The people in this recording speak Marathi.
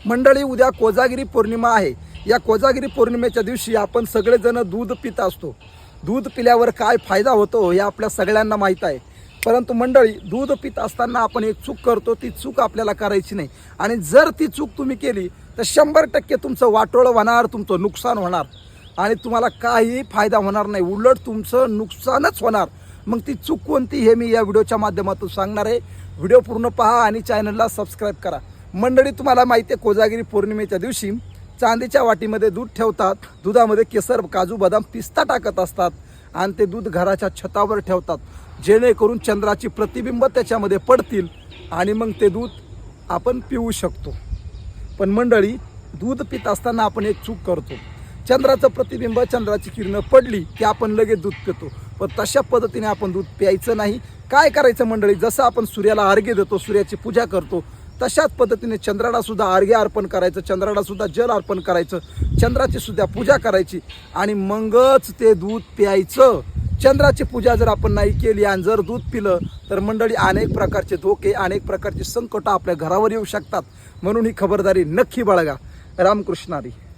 मंडळी, उद्या कोजागिरी पौर्णिमा आहे. या कोजागिरी पौर्णिमेच्या दिवशी आपण सगळेजण दूध पित असतो. दूध पिल्यावर काय फायदा होतो हे आपल्या सगळ्यांना माहीत आहे. परंतु मंडळी, दूध पित असताना आपण एक चूक करतो. ती चूक आपल्याला करायची नाही. आणि जर ती चूक तुम्ही केली तर 100% तुमचं वाटोळं होणार, तुमचं नुकसान होणार आणि तुम्हाला काही फायदा होणार नाही, उलट तुमचं नुकसानच होणार. मग ती चूक कोणती हे मी या व्हिडिओच्या माध्यमातून सांगणार आहे. व्हिडिओ पूर्ण पहा आणि चॅनलला सबस्क्राईब करा. मंडळी, तुम्हाला माहिती आहे कोजागिरी पौर्णिमेच्या दिवशी चांदीच्या वाटीमध्ये दूध ठेवतात. दुधामध्ये केसर, काजू, बदाम, पिस्ता टाकत असतात आणि ते दूध घराच्या छतावर ठेवतात, जेणेकरून चंद्राची प्रतिबिंब त्याच्यामध्ये पडतील आणि मग ते दूध आपण पिऊ शकतो. पण मंडळी, दूध पित असताना आपण एक चूक करतो. चंद्राचं प्रतिबिंब, चंद्राची किरणं पडली की आपण लगेच दूध पितो. पण तशा पद्धतीने आपण दूध प्यायचं नाही. काय करायचं मंडळी, जसं आपण सूर्याला अर्घ्य देतो, सूर्याची पूजा करतो, तशाच पद्धतीने चंद्राला सुद्धा अर्घ्य अर्पण करायचं, चंद्राला सुद्धा जल अर्पण करायचं, चंद्राची सुद्धा पूजा करायची आणि मगच ते दूध प्यायचं. चंद्राची पूजा जर आपण नाही केली आणि जर दूध पिलं तर मंडळी अनेक प्रकारचे धोके, अनेक प्रकारचे संकट आपल्या घरावर येऊ शकतात. म्हणून ही खबरदारी नक्की बाळगा. रामकृष्ण हरी.